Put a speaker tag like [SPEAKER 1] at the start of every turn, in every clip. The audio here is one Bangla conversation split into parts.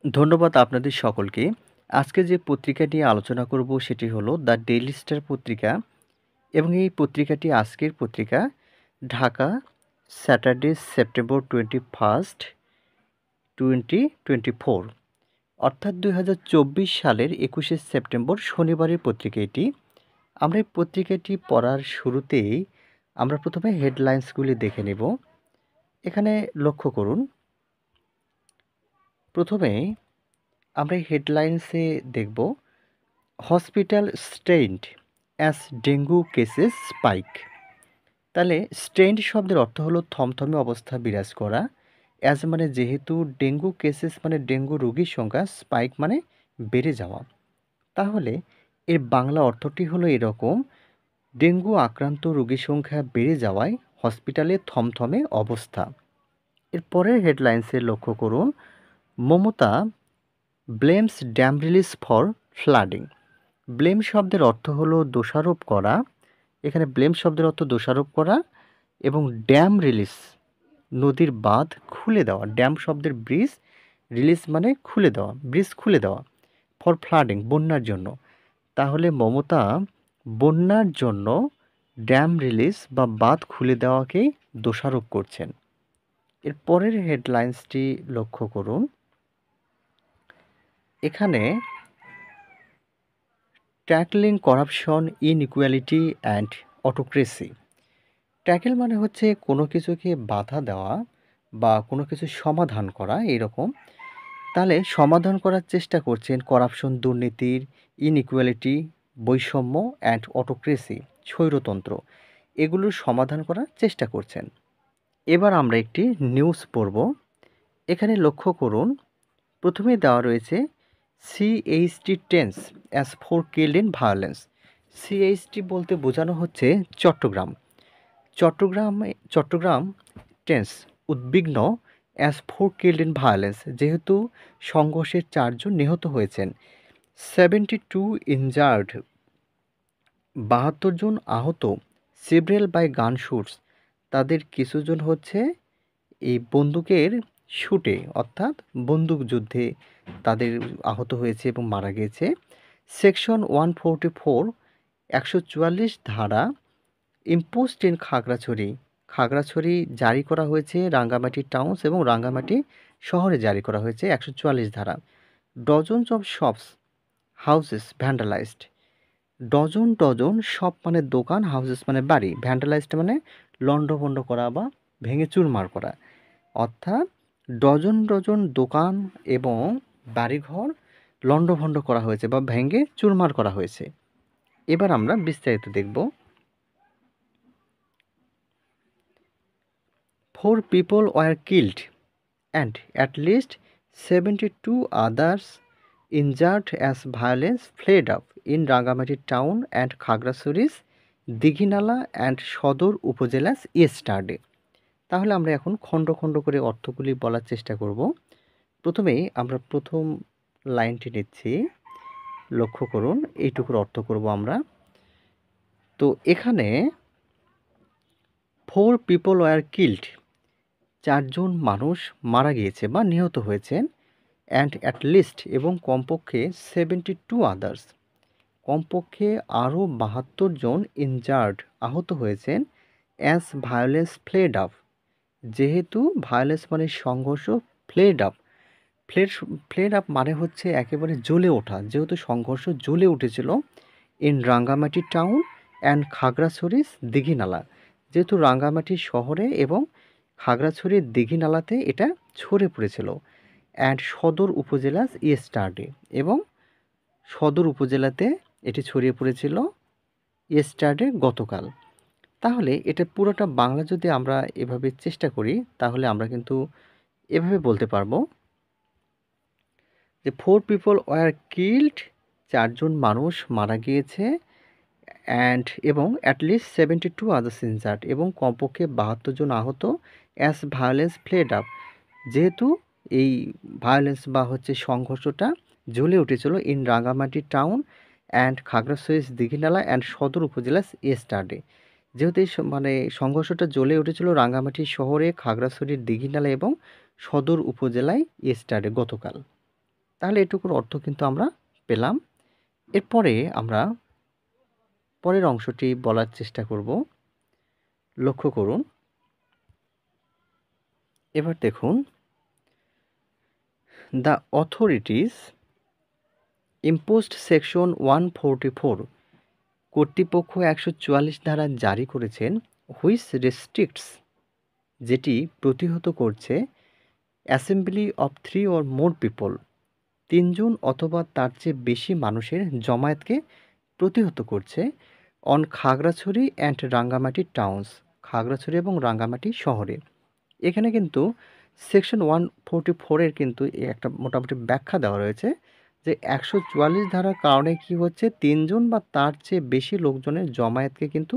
[SPEAKER 1] ধন্যবাদ আপনাদের সকলকে। আজকে যে পত্রিকা নিয়ে আলোচনা করব সেটি হলো দ্য ডেইলি স্টার পত্রিকা এবং এই পত্রিকাটি আজকের পত্রিকা ঢাকা স্যাটারডে সেপ্টেম্বর 21, 2024 অর্থাৎ 2024 সালের 21শে সেপ্টেম্বর শনিবারের পত্রিকা এটি। আমরা এই পত্রিকাটি পড়ার শুরুতেই আমরা প্রথমে হেডলাইন্সগুলি দেখে নেব। এখানে লক্ষ্য করুন, প্রথমে আমরা এই হেডলাইন্সে দেখব hospital strained as dengue cases spike. তাহলে স্ট্রেইনড শব্দের অর্থ হলো থমথমে অবস্থা বিরাজ করা, অ্যাজ মানে যেহেতু, ডেঙ্গু কেসেস মানে ডেঙ্গু রোগীর সংখ্যা, স্পাইক মানে বেড়ে যাওয়া। তাহলে এর বাংলা অর্থটি হলো এরকম: ডেঙ্গু আক্রান্ত রোগীর সংখ্যা বেড়ে যাওয়ায় হসপিটালে থমথমে অবস্থা। এর পরের হেডলাইন্সে লক্ষ্য করুন, Mamata blames dam release for flooding. Blame শব্দের অর্থ হলো দোষারোপ করা। এখানে ব্লেম শব্দের অর্থ দোষারোপ করা এবং ড্যাম রিলিজ নদীর বাঁধ খুলে দেওয়া। ড্যাম শব্দের ব্রিজ, রিলিজ মানে খুলে দেওয়া, ব্রিজ খুলে দেওয়া, ফর ফ্লাডিং বন্যার জন্য। তাহলে মমতা বন্যার জন্য ড্যাম রিলিজ বা বাঁধ খুলে দেওয়াকেই দোষারোপ করছেন। এর পরের হেডলাইন্সটি লক্ষ্য করুন, এখানে tackling corruption, inequality and autocracy. Tackle মানে হচ্ছে কোনো কিছুকে বাধা দেওয়া বা কোনো কিছু সমাধান করা এরকম। তাহলে সমাধান করার চেষ্টা করছেন করাপশন, দুর্নীতির, ইনইকুয়ালিটি বৈষম্য অ্যান্ড অটোক্রেসি স্বৈরতন্ত্র, এগুলোর সমাধান করার চেষ্টা করছেন। এবার আমরা একটি নিউজ পড়ব। এখানে লক্ষ্য করুন, প্রথমেই দেওয়া রয়েছে CHT tense as four killed in violence. CHT বলতে বোঝানো হচ্ছে চট্টগ্রাম। চট্টগ্রাম টেন্স উদ্বিগ্ন, as four killed in violence যেহেতু সংঘর্ষে 4 জন নিহত হয়েছেন। 72 ইনজার্ড 72 জন আহত। সেভরেল বাই গান শুটস তাদের কিছুজন হচ্ছে এই বন্দুকের শুটে অর্থাৎ বন্দুক যুদ্ধে তাদের আহত হয়েছে এবং মারা গিয়েছে। সেকশন 144 144 ধারা ইম্পোজড ইন খাগড়াছড়ি জারি করা হয়েছে, রাঙ্গামাটি টাউন্স এবং রাঙ্গামাটি শহরে জারি করা হয়েছে 144 ধারা। Dozens of shops houses vandalised. Dozen dozen shop মানে দোকান, হাউসেস মানে বাড়ি, ভ্যান্ডালাইজড মানে লণ্ডভণ্ড করা বা ভেঙে চুরমার করা। অর্থাৎ ডজন ডজন দোকান এবং বাড়িঘর লণ্ডভণ্ড করা হয়েছে বা ভেঙে চুরমার করা হয়েছে। এবার আমরা বিস্তারিত দেখব। 4 people were killed and at least 72 others injured as violence flared up in Rangamati town and Khagrasuri's Dighinala and সদর উপজেলাস yesterday। তাহলে আমরা এখন খণ্ড খণ্ড করে অর্থগুলি বলার চেষ্টা করব। প্রথমেই আমরা প্রথম লাইনটি নিচ্ছি, লক্ষ্য করুন, এইটুকুর অর্থ করব আমরা। তো এখানে 4 people were killed, 4 জন মানুষ মারা গিয়েছে বা নিহত হয়েছেন, অ্যান্ড অ্যাট লিস্ট এবং কমপক্ষে 72 আদার্স কমপক্ষে আরও 72 জন ইনজার্ড আহত হয়েছেন, অ্যাজ ভায়োলেন্স ফ্লেড আপ যেহেতু ভায়োলেন্স মানে সংঘর্ষ, ফ্লেড আপ ফ্লেড আপ মানে হচ্ছে একেবারে জ্বলে ওঠা, যেহেতু সংঘর্ষ জ্বলে উঠেছিল, ইন রাঙ্গামাটি টাউন অ্যান্ড খাগড়াছড়ির দিঘিনালা যেহেতু রাঙ্গামাটি শহরে এবং খাগড়াছড়ির দিঘিনালাতে এটা ছড়ে পড়েছিল, অ্যান্ড সদর উপজেলা ইয়েস্টারডে এবং সদর উপজেলাতে এটি ছড়িয়ে পড়েছিল ইয়েস্টারডে গতকাল। তাহলে এটা পুরোটা বাংলা যদি আমরা এভাবে চেষ্টা করি তাহলে আমরা কিন্তু এভাবে বলতে পারবো যে 4 পিপল ওয়ার কিল্ড, 4 জন মানুষ মারা গিয়েছে, অ্যান্ড এবং অ্যাটলিস্ট 72 আদার্স ইনজার্ড এবং কমপক্ষে 72 জন আহত, অ্যাজ ভায়োলেন্স ফ্লেড আপ যেহেতু এই ভায়োলেন্স বা হচ্ছে সংঘর্ষটা জ্বলে উঠেছিল, in Rangamati town and Khagrachhari Dighinala and Sadar upazila yesterday যেহেতু এই মানে সংঘর্ষটা জ্বলে উঠেছিল রাঙ্গামাটি শহরে, খাগড়াছড়ির দিঘিনালা এবং সদর উপজেলায় ইয়েস্টারডে গতকাল। তাহলে এটুকুর অর্থ কিন্তু আমরা পেলাম। এরপরে আমরা পরের অংশটি বলার চেষ্টা করব। লক্ষ্য করুন, এবার দেখুন, দ্য অথরিটিস ইম্পোজড সেকশন 144, কর্তৃপক্ষ 144 ধারা জারি করেছেন, হুইচ রেস্ট্রিক্টস, যেটি প্রতিহত করছে, assembly of 3 or more people, 3 জন অথবা তার চেয়ে বেশি মানুষের জমায়েতকে প্রতিহত করছে, on Khagrachhari and Rangamati towns, Khagrachhari এবং রাঙ্গামাটি শহরে। এখানে কিন্তু সেকশন 144-এর কিন্তু একটা মোটামুটি ব্যাখ্যা দেওয়া রয়েছে যে 144 ধারার কারণে কি হচ্ছে, 3 জন বা তার চেয়ে বেশি লোকজনের জমায়েতকে কিন্তু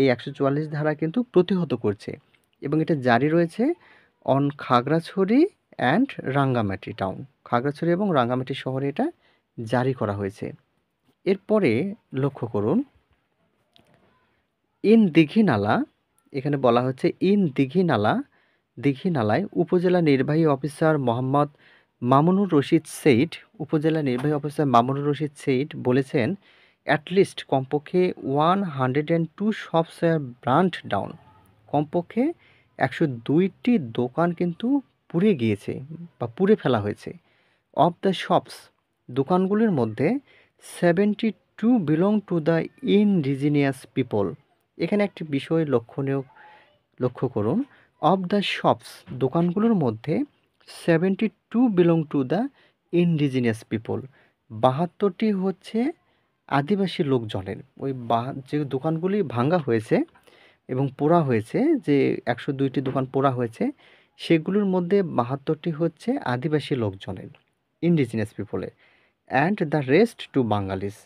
[SPEAKER 1] এই 144 ধারা কিন্তু প্রতিহত করছে, এবং এটা জারি রয়েছে on Khagrachhari and Rangamati town, Khagrachhari এবং রাঙ্গামাটি শহরে এটা জারি করা হয়েছে। এরপরে লক্ষ্য করুন, ইন দীঘিনালা, এখানে বলা হচ্ছে ইন দীঘিনালায় উপজেলা নির্বাহী অফিসার মোহাম্মদ মামুনুর রশিদ সেইড, উপজেলা নির্বাহী অফিসার মামুনুর রশিদ সেইড বলেছেন, অ্যাটলিস্ট কমপক্ষে 102 শপস আর ব্রান্ড ডাউন, কমপক্ষে 102টি দোকান কিন্তু পুড়ে গিয়েছে বা পুড়ে ফেলা হয়েছে। অফ দ্য শপস, দোকানগুলির মধ্যে 72 বিলং টু দ্য ইনডিজিনিয়াস পিপল। এখানে একটি বিষয় লক্ষ্য করুন, অফ দ্য শপস, দোকানগুলোর মধ্যে 72 বিলং টু দ্য ইনডিজিনিয়াস পিপল, 72টি হচ্ছে আদিবাসী লোকজনের। ওই যে দোকানগুলি ভাঙা হয়েছে এবং পোড়া হয়েছে, যে 102টি দোকান পোড়া হয়েছে, সেগুলোর মধ্যে 72টি হচ্ছে আদিবাসী লোকজনের, ইন্ডিজিনিয়াস পিপলের, and the rest two Bengalis,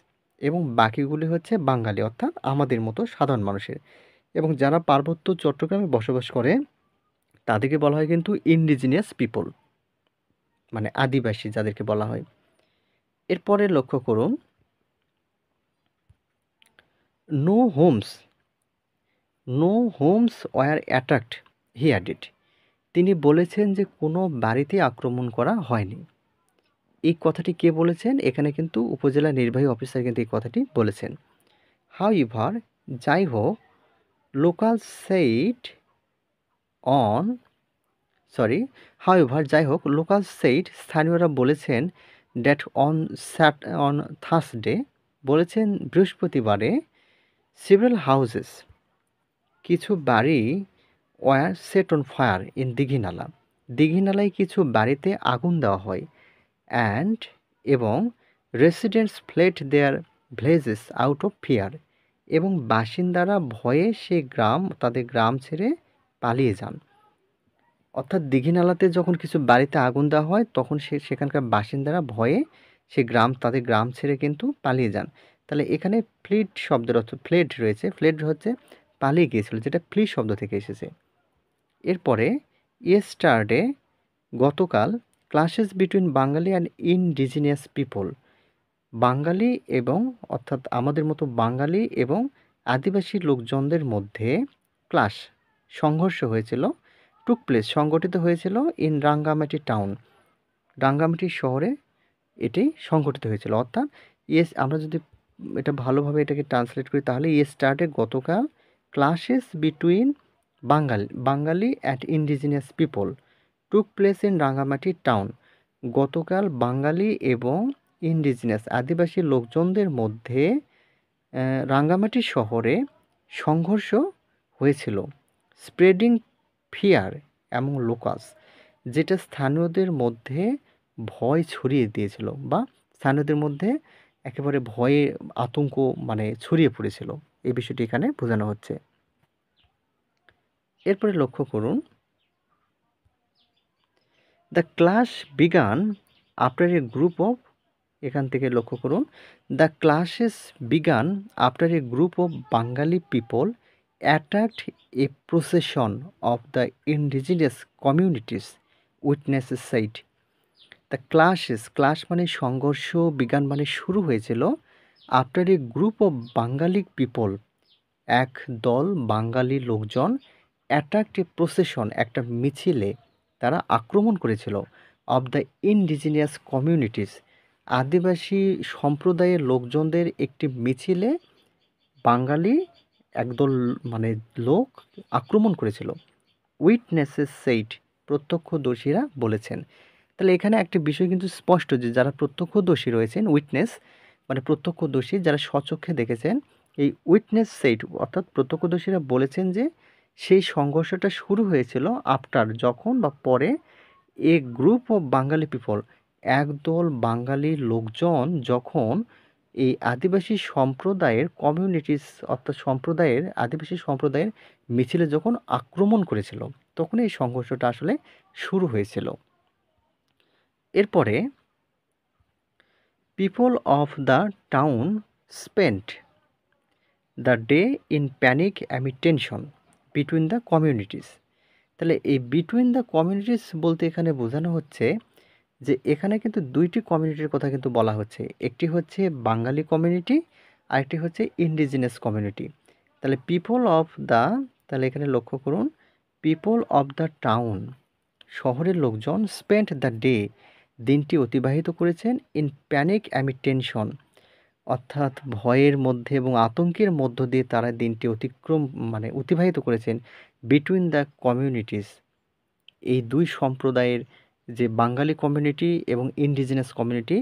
[SPEAKER 1] এবং বাকিগুলি হচ্ছে বাঙালি অর্থাৎ আমাদের মতো সাধারণ মানুষের। এবং যারা পার্বত্য চট্টগ্রামে বসবাস করে তাদেরকে বলা হয় কিন্তু ইন্ডিজিনিয়াস পিপল, মানে আদিবাসী যাদেরকে বলা হয়। এরপরে লক্ষ্য করুন, no homes were attacked, he added, তিনি বলেছেন যে কোনো বাড়িতে আক্রমণ করা হয়নি। এই কথাটি কে বলেছেন? এখানে কিন্তু উপজেলা নির্বাহী অফিসার কিন্তু এই কথাটি বলেছেন। হাউএভার, যাই হোক, local said on local said, স্থানীয়রা বলেছেন, দ্যাট অন থার্সডে, বলেছেন বৃহস্পতিবারে, সিভারাল হাউসেস, কিছু বাড়ি, were set on fire in দীঘিনালায় কিছু বাড়িতে আগুন দেওয়া হয়, অ্যান্ড, এবং residents fled their villages out of fear, এবং বাসিন্দারা ভয়ে তাদের গ্রাম ছেড়ে পালিয়ে যান। অর্থাৎ দীঘিনালাতে যখন কিছু বাড়িতে আগুন দেওয়া হয় তখন সেখানকার বাসিন্দারা ভয়ে তাদের গ্রাম ছেড়ে কিন্তু পালিয়ে যান। তাহলে এখানে ফ্লিড শব্দের অর্থ, ফ্লেড রয়েছে, ফ্লেড হচ্ছে পালিয়ে গিয়েছিল, যেটা ফ্লি শব্দ থেকে এসেছে। এরপরে ইয়েস্টারডে, গতকাল, clashes between Bangali and indigenous people, বাঙালি এবং অর্থাৎ আমাদের মতো বাঙালি এবং আদিবাসী লোকজনদের মধ্যে ক্লাশ, সংঘর্ষ হয়েছিল, টুক প্লেস, সংগঠিত হয়েছিল, ইন রাঙ্গামাটি টাউন, রাঙ্গামাটি শহরে এটি সংঘটিত হয়েছিল। অর্থাৎ আমরা যদি এটা ভালোভাবে এটাকে ট্রান্সলেট করি তাহলে স্টার্টে গতকাল, clashes between Bangali and indigenous people took place in Rangamati town, গতকাল বাঙালি এবং ইন্ডিজিনিয়াস আদিবাসী লোকজনদের মধ্যে রাঙ্গামাটি শহরে সংঘর্ষ হয়েছিল, স্প্রেডিং ফিয়ার অ্যামং লোকালস, যেটা স্থানীয়দের মধ্যে ভয় ছড়িয়ে দিয়েছিল, বা স্থানীয়দের মধ্যে একেবারে ভয়ে আতঙ্ক মানে ছড়িয়ে পড়েছিল, এই বিষয়টি এখানে বোঝানো হচ্ছে। এরপরে লক্ষ্য করুন, the clash began after a group of, এখান থেকে লক্ষ্য করুন, the clashes began after a group of Bengali people attacked a procession of the indigenous communities, witnesses said. The clash মানে সংঘর্ষ, বিজ্ঞান মানে শুরু হয়েছিল, after a group of Bengali people, এক দল বাঙালি লোকজন, অ্যাটাকড এ প্রসেশন, একটা মিছিলে তারা আক্রমণ করেছিল, অব দ্য ইন্ডিজিনিয়াস কমিউনিটিস, আদিবাসী সম্প্রদায়ের লোকজনদের একটি মিছিলে বাঙালি একদল মানে লোক আক্রমণ করেছিল। উইটনেসেস সেইড, প্রত্যক্ষদর্শীরা বলেছেন। তাহলে এখানে একটা বিষয় কিন্তু স্পষ্ট যে যারা প্রত্যক্ষদর্শী রয়েছেন, উইটনেস মানে প্রত্যক্ষদর্শী, যারা স্বচক্ষে দেখেছেন, এই উইটনেস সেইড অর্থাৎ প্রত্যক্ষদর্শীরা বলেছেন যে সেই সংঘর্ষটা শুরু হয়েছিল আফটার, যখন বা পরে, এ গ্রুপ অফ বাঙালি পিপল, একদল বাঙালি লোকজন যখন এই আদিবাসী সম্প্রদায়ের কমিউনিটিস অর্থাৎ আদিবাসী সম্প্রদায়ের মিছিলে যখন আক্রমণ করেছিল, তখন এই সংঘর্ষটা আসলে শুরু হয়েছিল। এরপরে people of the town spent the day in panic amid tension between the communities. তাহলে এই বিটুইন দ্য কমিউনিটিস বলতে এখানে বোঝানো হচ্ছে যে এখানে কিন্তু দুইটি কমিউনিটির কথা কিন্তু বলা হচ্ছে। একটি হচ্ছে বাঙালি কমিউনিটি, আরেকটি হচ্ছে ইন্ডিজিনাস কমিউনিটি। তাহলে পিপল অফ দ্য, তাহলে এখানে লক্ষ্য করুন, পিপল অফ দ্য টাউন, শহরের লোকজন, স্পেন্ট দ্য ডে, দিনটি অতিবাহিত করেছেন, ইন প্যানিক অ্যামিড টেনশন, অর্থাৎ ভয়ের মধ্যে এবং আতঙ্কের মধ্য দিয়ে তারা দিনটি অতিবাহিত করেছেন, বিটুইন দ্য কমিউনিটিস, এই দুই সম্প্রদায়ের, যে বাঙালি কমিউনিটি এবং ইন্ডিজিনাস কমিউনিটি,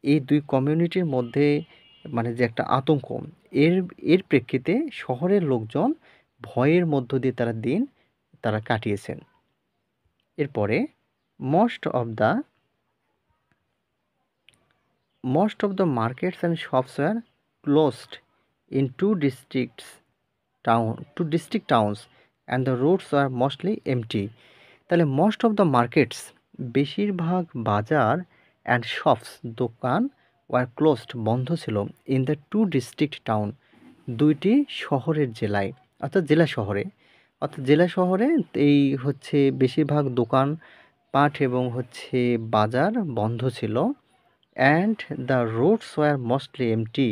[SPEAKER 1] এই দুই কমিউনিটির মধ্যে যে একটা আতঙ্ক, এর এর প্রেক্ষিতে শহরের লোকজন ভয়ের মধ্য দিয়ে তারা কাটিয়েছেন। এরপরে most of the markets and shops were closed in two district towns and the roads were mostly empty. তাহলে মোস্ট অফ দ্য মার্কেটস, বেশিরভাগ বাজার, অ্যান্ড শপস, দোকান, ওয়ার ক্লোজড, বন্ধ ছিল, in the two district town, দুইটি শহরের জেলায়, অর্থাৎ জেলা শহরে এই হচ্ছে বেশিরভাগ দোকান পাট এবং হচ্ছে বাজার বন্ধ ছিল। And the roads were mostly empty,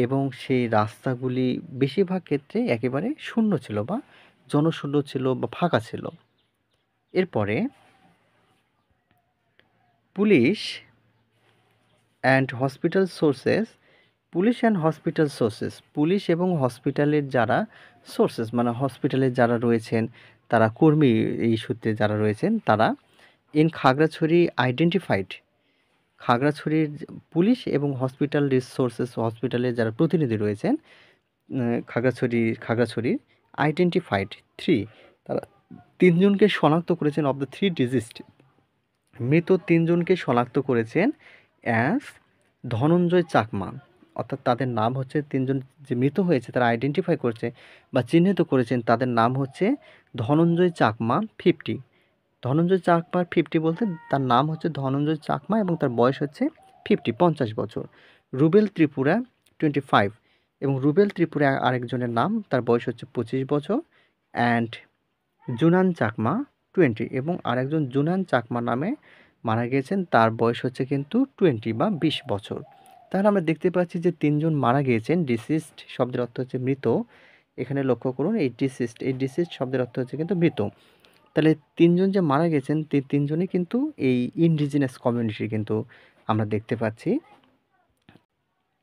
[SPEAKER 1] এবং সেই রাস্তাগুলি বেশিরভাগ ক্ষেত্রে একেবারে শূন্য ছিল বা জনশূন্য ছিল বা ফাঁকা ছিল। এরপরে police and hospital sources, police এবং হসপিটালের যারা সোর্সেস মানে হসপিটালের যারা রয়েছেন, তারা কর্মী, এই সূত্রে যারা রয়েছেন তারা, ইন খাগড়াছড়ি আইডেন্টিফাইড, খাগড়াছড়ির পুলিশ এবং হসপিটাল রিসোর্সেস, হসপিটালের যারা প্রতিনিধি রয়েছেন খাগড়াছড়ির আইডেন্টিফাইড তারা তিনজনকে শনাক্ত করেছেন, অব দ্য 3 ডিজিজড, মৃত তিনজনকে শনাক্ত করেছেন অ্যাজ ধনঞ্জয় চাকমা, অর্থাৎ তাদের নাম হচ্ছে, তিনজন যে মৃত হয়েছে তারা আইডেন্টিফাই করছে বা চিহ্নিত করেছেন, তাদের নাম হচ্ছে ধনঞ্জয় চাকমা 50। ধনঞ্জয় চাকমা 50 বলতে তার নাম হচ্ছে ধনঞ্জয় চাকমা এবং তার বয়স হচ্ছে 50 বছর। রুবেল ত্রিপুরা 25, এবং রুবেল ত্রিপুরা আরেকজনের নাম, তার বয়স হচ্ছে 25 বছর। অ্যান্ড জুনান চাকমা 20, এবং আরেকজন জুনান চাকমা নামে মারা গিয়েছেন, তার বয়স হচ্ছে কিন্তু 20 বা 20 বছর। তাহলে আমরা দেখতে পাচ্ছি যে তিনজন মারা গিয়েছেন। ডিসিসড শব্দের অর্থ হচ্ছে মৃত। এখানে লক্ষ্য করুন, এই ডিসিসড শব্দের অর্থ হচ্ছে কিন্তু মৃত। তাহলে তিনজন যে মারা গেছেন, তিনজনই কিন্তু এই ইন্ডিজিনাস কমিউনিটির কিন্তু আমরা দেখতে পাচ্ছি।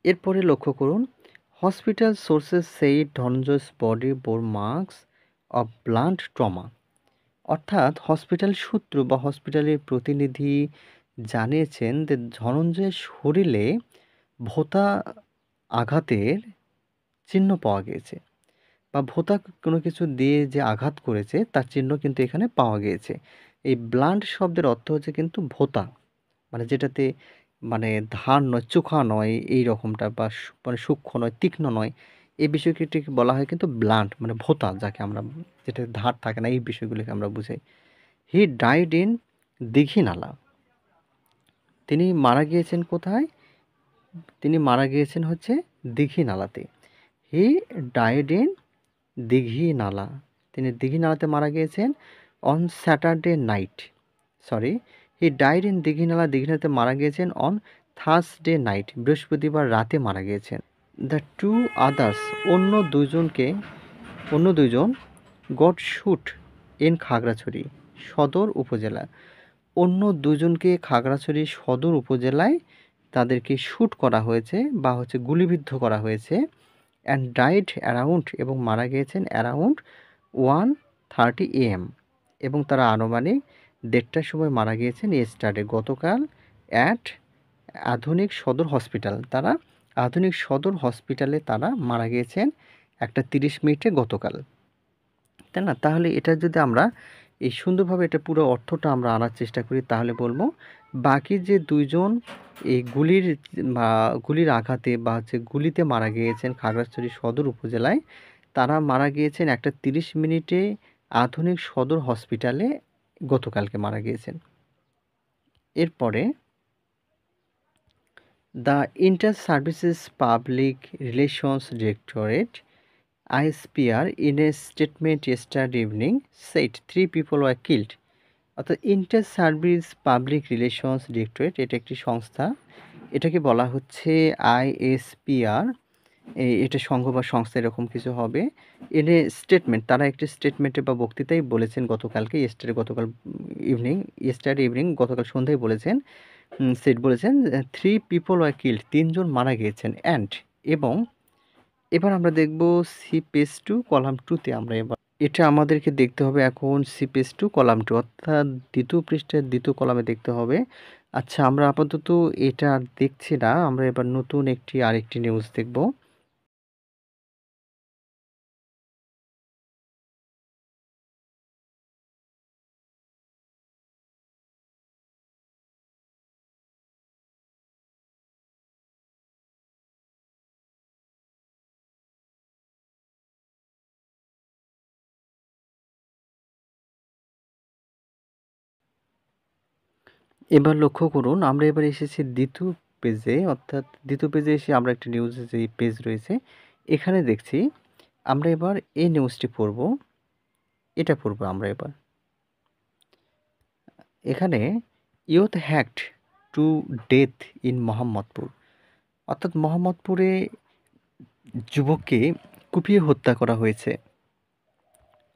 [SPEAKER 1] এরপরে লক্ষ্য করুন, hospital sources said Dhananjay's body bore marks of blunt trauma, অর্থাৎ হসপিটাল সূত্র বা হসপিটালের প্রতিনিধি জানিয়েছেন যে ধনঞ্জয়ের শরীরে ভোঁতা আঘাতের চিহ্ন পাওয়া গিয়েছে, বা ভোঁতা কোনো কিছু দিয়ে যে আঘাত করেছে তার চিহ্ন কিন্তু এখানে পাওয়া গিয়েছে। এই ব্লান্ট শব্দের অর্থ হচ্ছে কিন্তু ভোঁতা, যেটাতে ধার নয়, চোখা নয়, এই রকমটা, বা সূক্ষ্ম নয়, তীক্ষ্ণ নয়, এই বিষয়টিকে বলা হয় কিন্তু ব্লান্ট, ভোঁতা, যাকে আমরা, যেটা ধার থাকে না, এই বিষয়গুলিকে আমরা বুঝাই। হি ডাইড ইন দীঘিনালা, তিনি মারা গিয়েছেন কোথায়? তিনি মারা গিয়েছেন হচ্ছে দীঘিনালাতে। হি ডাইড ইন দীঘিনালা, তিনি দীঘিনালাতে মারা গিয়েছেন। On Saturday night, he died in Dighinala, দীঘিনালাতে মারা গিয়েছেন। অন থার্সডে নাইট, বৃহস্পতিবার রাতে মারা গিয়েছেন। দ্য টু আদার্স, অন্য দুইজন গট শুট ইন খাগড়াছড়ি সদর উপজেলা, অন্য দুজনকে খাগড়াছড়ি সদর উপজেলায় তাদেরকে শ্যুট করা হয়েছে বা গুলিবিদ্ধ করা হয়েছে অ্যান্ড ডাইড অ্যারাউন্ড এবং মারা গিয়েছেন অ্যারাউন্ড 1:30 AM এবং তারা আনুমানিক 1:30টার সময় মারা গিয়েছেন ইয়েস্টারডে গতকাল অ্যাট আধুনিক সদর হসপিটাল। তারা আধুনিক সদর হসপিটালে তারা মারা গিয়েছেন 1:30 মিনিটে গতকাল, তাই না? তাহলে এটা যদি আমরা এই সুন্দরভাবে এটা পুরো অর্থটা আমরা আনার চেষ্টা করি তাহলে বলবো বাকি যে দুইজন এই গুলির আঘাতে বা গুলিতে মারা গিয়েছেন খাগড়াছড়ি সদর উপজেলায়, তারা মারা গিয়েছেন 1:30 মিনিটে আধুনিক সদর হসপিটালে গতকালকে মারা গিয়েছেন। এরপরে the inter services public relations directorate ISPR in a statement yesterday evening said 3 people were killed. অর্থাৎ inter service public relations directorate এটা একটি সংস্থা, এটাকে বলা হচ্ছে ISPR, এটা সংঘ বা সংস্থা এরকম কিছু হবে। ইন এ স্টেটমেন্ট, তারা একটি স্টেটমেন্টে বা বক্তৃতায় বলেছেন গতকালকে ইয়েস্টারডে ইভিনিং গতকাল সন্ধ্যায় বলেছেন, বলেছেন 3 people were killed, 3 জন মারা গিয়েছেন অ্যান্ড এবং এবার আমরা দেখব সি পেজ 2 কলাম 2তে আমরা এবার এটা আমাদেরকে দেখতে হবে এখন সি পেজ 2 কলাম 2 অর্থাৎ দ্বিতীয় পৃষ্ঠার দ্বিতীয় কলামে দেখতে হবে। আচ্ছা, আমরা আপাতত এটা আর দেখছি না, আমরা এবার নতুন আরেকটি নিউজ দেখব। এবার লক্ষ্য করুন, আমরা এবার এসেছি দ্বিতীয় পেজে, অর্থাৎ দ্বিতীয় পেজে এসে আমরা একটা নিউজের যে পেজ রয়েছে এখানে দেখছি। আমরা এবার এই নিউজটি পড়ব, এটা পড়ব আমরা এবার। এখানে youth hacked to death in Mohammadpur, অর্থাৎ মোহাম্মদপুরে যুবককে কুপিয়ে হত্যা করা হয়েছে।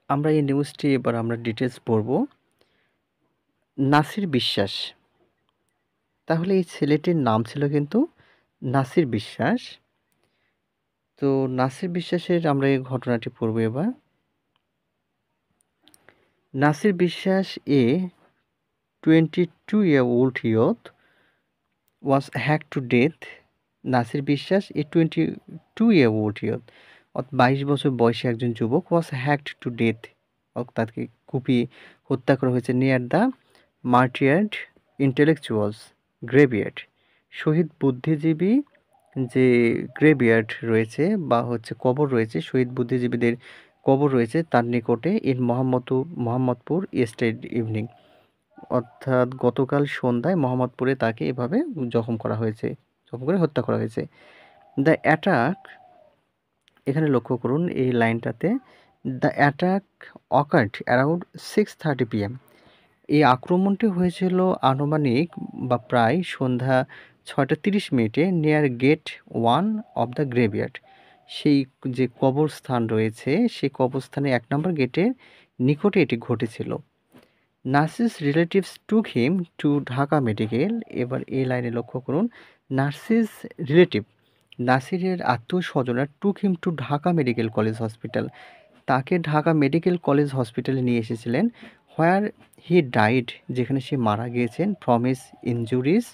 [SPEAKER 1] আমরা এই নিউজটি এবার আমরা ডিটেলস পড়ব। নাসির বিশ্বাস, তাহলে এই ছেলেটির নাম ছিল কিন্তু নাসির বিশ্বাস। তো নাসির বিশ্বাসের আমরা এই ঘটনাটি পড়ব এবার। নাসির বিশ্বাস এ 22-year-old youth was hacked to death. Nasir বিশ্বাস এ 22-year-old youth, অর্থাৎ 22 বছর বয়সী একজন যুবক, ওয়াজ হ্যাকড টু ডেথ, তাকে কুপিয়ে হত্যা করা হয়েছে নিয়ার দ্য মার্টিয়ার্ড ইন্টেলেকচুয়ালস গ্রেভিয়ার্ড, শহীদ বুদ্ধিজীবী যে গ্রেভিয়ার্ড রয়েছে বা কবর রয়েছে, শহীদ বুদ্ধিজীবীদের কবর রয়েছে তার নিকটে ইন মোহাম্মদপুর ইয়েস্টারডে ইভিনিং, অর্থাৎ গতকাল সন্ধ্যায় মোহাম্মদপুরে তাকে এভাবে জখম করে হত্যা করা হয়েছে। দ্য অ্যাটাক, এখানে লক্ষ্য করুন এই লাইনটাতে, the attack occurred around 6:30 PM, এই আক্রমণটি হয়েছিল আনুমানিক বা প্রায় সন্ধ্যা 6:30 মিনিটে near gate 1 of the graveyard, সেই যে কবরস্থান রয়েছে সেই কবরস্থানে 1 নম্বর গেটের নিকটে এটি ঘটেছিল। Nurses relatives took him to Dhaka medical, এবার এই লাইনে লক্ষ্য করুন, নার্সিস রিলেটিভ, নাসিরের আত্মীয় স্বজনরা took him to Dhaka medical college hospital, তাকে ঢাকা মেডিকেল কলেজ হসপিটালে নিয়ে এসেছিলেন, হোয়ার হি ডাইড, যেখানে সে মারা গিয়েছেন, from his injuries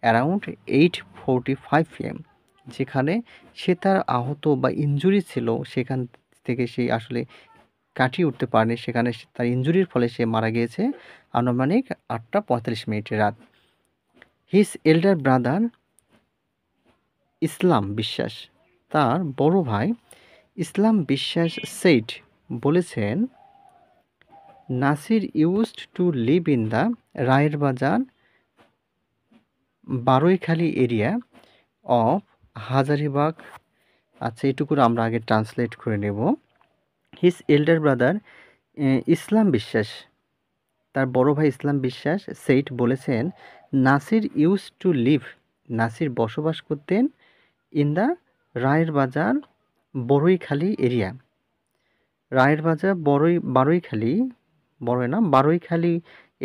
[SPEAKER 1] around 8:45 PM, যেখানে সে তার আহত বা ইনজুরি ছিল সেখান থেকে সে আসলে কাটিয়ে উঠতে পারেনি, সেখানে তার ইনজুরির ফলে সে মারা গিয়েছে আনুমানিক 8:45 মিনিটে রাত। হিজ এল্ডার ব্রাদার ইসলাম বিশ্বাস, তার বড় ভাই ইসলাম বিশ্বাস সেইড বলেছেন, Nasir used to live in the রায়ের বাজার বারৈখালী এরিয়া অফ হাজারিবাগ। আচ্ছা, এটুকুর আমরা আগে ট্রান্সলেট করে নেব। হিজ এল্ডার ব্রাদার ইসলাম বিশ্বাস, তার বড় ভাই ইসলাম বিশ্বাস সেইট বলেছেন, Nasir used to live, Nasir বসবাস করতেন ইন দ্য রায়ের বাজার বড়ইখালী এরিয়া, রায়ের বাজার বারৈখালী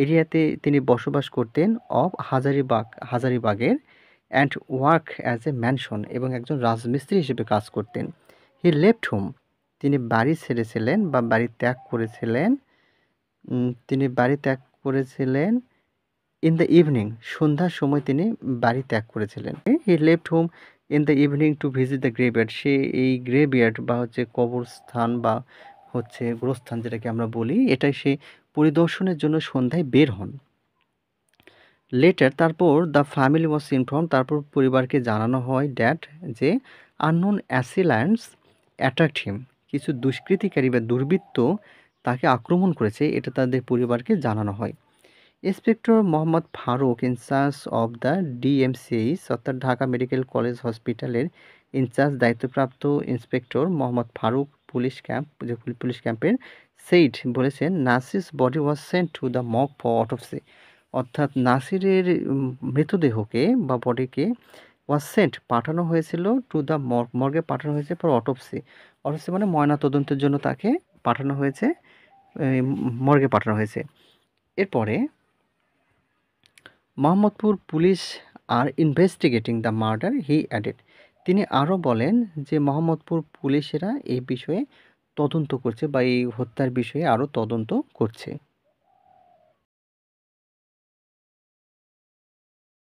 [SPEAKER 1] এরিয়াতে তিনি বসবাস করতেন অফ হাজারিবাগের and work as a mason এবং একজন রাজমিস্ত্রি হিসেবে কাজ করতেন। হি লেফট হোম, তিনি বাড়ি ছেড়েছিলেন বা বাড়ি ত্যাগ করেছিলেন ইন দ্য ইভিনিং, সন্ধ্যার সময় তিনি বাড়ি ত্যাগ করেছিলেন। He left home in the evening to visit the graveyard, সে এই গ্রেভইয়ার্ড বা হচ্ছে কবরস্থান বা হচ্ছে গোরস্থান যেটাকে আমরা বলি, এটাই সে পরিদর্শনের জন্য সন্ধ্যায় বের হন। লেটার, তারপর দ্য ফ্যামিলি ওয়াজ ইনফর্ম, তারপর পরিবারকে জানানো হয় ড্যাট যে আননোন অ্যাসিল্যান্টস অ্যাট্রাক্ট হিম, কিছু দুষ্কৃতিকারী বা দুর্বৃত্ত তাকে আক্রমণ করেছে, এটা তাদের পরিবারকে জানানো হয়। Inspector Mohammad Faruk, incharge of the DMCH অর্থাৎ ঢাকা মেডিকেল কলেজ হসপিটালের ইনচার্জ দায়িত্বপ্রাপ্ত ইন্সপেক্টর মোহাম্মদ ফারুক পুলিশ ক্যাম্পের সেইড বলেছেন, Nasir's body was sent to the morgue for autopsy, অর্থাৎ নাসিরের মৃতদেহকে বা বডিকে ওয়াজ সেন্ট পাঠানো হয়েছিল টু দ্য মর্গে পাঠানো হয়েছে ফর অটোপসি, অটোপসি মানে ময়না তদন্তের জন্য তাকে পাঠানো হয়েছে, মর্গে পাঠানো হয়েছে। এরপরে Mohammadpur police are investigating the murder, he added, তিনি আরও বলেন যে মোহাম্মদপুর পুলিশেরা এই বিষয়ে তদন্ত করছে বা এই হত্যার বিষয়ে আরও তদন্ত করছে।